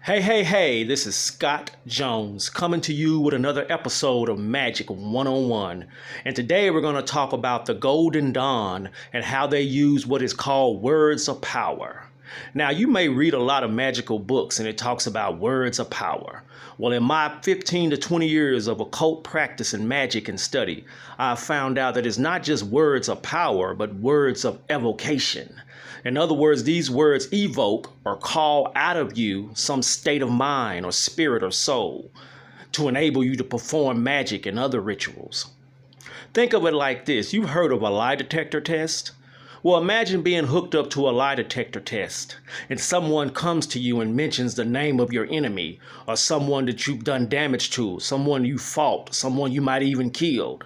Hey, this is Scott Jones coming to you with another episode of Magic 101. And today we're going to talk about the Golden Dawn and how they use what is called words of power. Now, you may read a lot of magical books and it talks about words of power. Well, in my 15 to 20 years of occult practice and magic and study, I found out that it's not just words of power, but words of evocation. In other words, these words evoke or call out of you some state of mind or spirit or soul to enable you to perform magic and other rituals. Think of it like this. You've heard of a lie detector test? Well, imagine being hooked up to a lie detector test and someone comes to you and mentions the name of your enemy or someone that you've done damage to, someone you fought, someone you might even killed.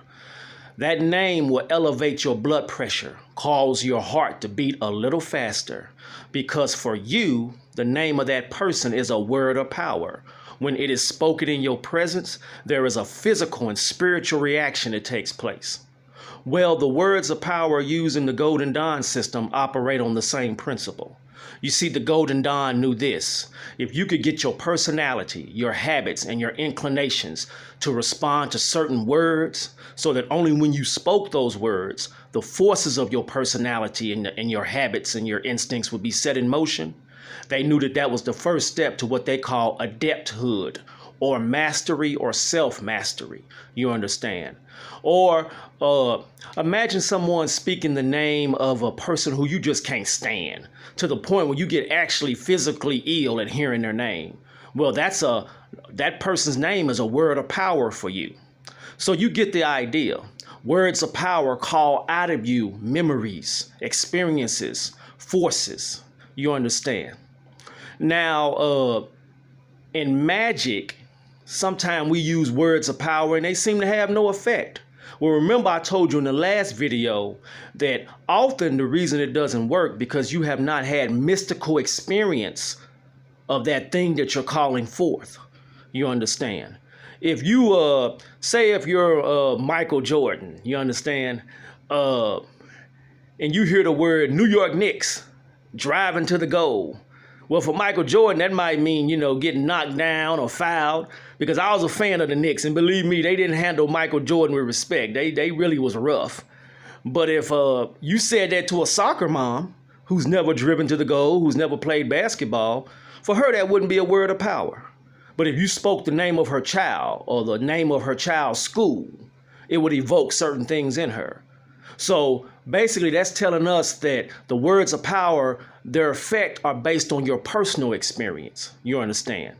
That name will elevate your blood pressure, cause your heart to beat a little faster, because for you, the name of that person is a word of power. When it is spoken in your presence, there is a physical and spiritual reaction that takes place. Well, the words of power used in the Golden Dawn system operate on the same principle. You see, the Golden Dawn knew this. If you could get your personality, your habits, and your inclinations to respond to certain words, so that only when you spoke those words, the forces of your personality and your habits and your instincts would be set in motion, they knew that that was the first step to what they call adepthood, or mastery or self-mastery, you understand? Or imagine someone speaking the name of a person who you just can't stand, to the point where you get actually physically ill at hearing their name. Well, that person's name is a word of power for you. So you get the idea. Words of power call out of you memories, experiences, forces. You understand? Now, in magic, sometimes we use words of power and they seem to have no effect. Well, remember I told you in the last video that often the reason it doesn't work because you have not had mystical experience of that thing that you're calling forth. You understand? If you, say if you're Michael Jordan, you understand, and you hear the word New York Knicks driving to the goal. Well, for Michael Jordan, that might mean, getting knocked down or fouled, because I was a fan of the Knicks, and believe me, they didn't handle Michael Jordan with respect. They really was rough. But if you said that to a soccer mom who's never driven to the goal, who's never played basketball, for her that wouldn't be a word of power. But if you spoke the name of her child or the name of her child's school, it would evoke certain things in her. So basically, that's telling us that the words of power, their effect are based on your personal experience. You understand?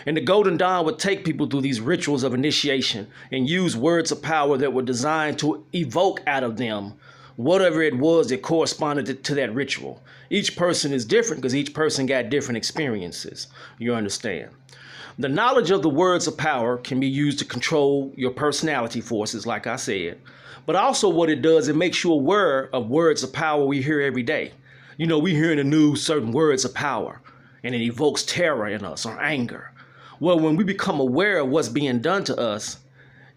And the Golden Dawn would take people through these rituals of initiation and use words of power that were designed to evoke out of them whatever it was that corresponded to that ritual. Each person is different because each person got different experiences. You understand? The knowledge of the words of power can be used to control your personality forces, like I said. But also what it does, it makes you aware of words of power we hear every day. We hear in the news certain words of power, and it evokes terror in us or anger. Well, when we become aware of what's being done to us,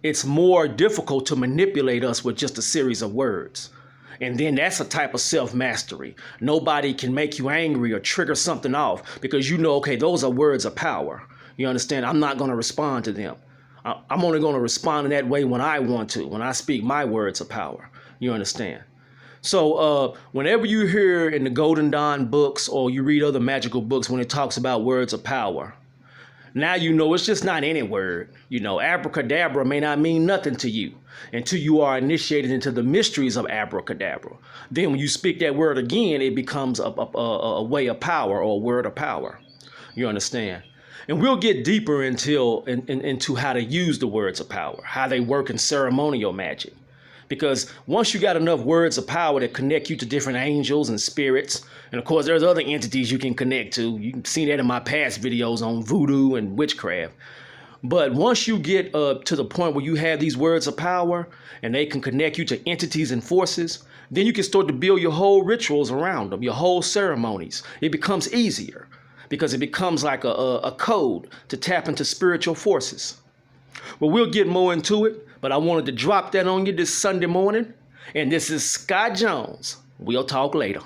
it's more difficult to manipulate us with just a series of words. And then that's a type of self-mastery. Nobody can make you angry or trigger something off because okay, those are words of power. You understand? I'm not going to respond to them. I'm only going to respond in that way when I want to, when I speak my words of power. You understand? So whenever you hear in the Golden Dawn books or you read other magical books when it talks about words of power, now it's just not any word. Abracadabra may not mean nothing to you until you are initiated into the mysteries of abracadabra. Then when you speak that word again, it becomes a way of power or a word of power. You understand? And we'll get deeper into how to use the words of power, how they work in ceremonial magic. Because once you got enough words of power that connect you to different angels and spirits, and of course there's other entities you can connect to. You can see that in my past videos on voodoo and witchcraft. But once you get to the point where you have these words of power and they can connect you to entities and forces, then you can start to build your whole rituals around them, your whole ceremonies. It becomes easier, because it becomes like a code to tap into spiritual forces. Well, we'll get more into it, but I wanted to drop that on you this Sunday morning. And this is Scott Jones. We'll talk later.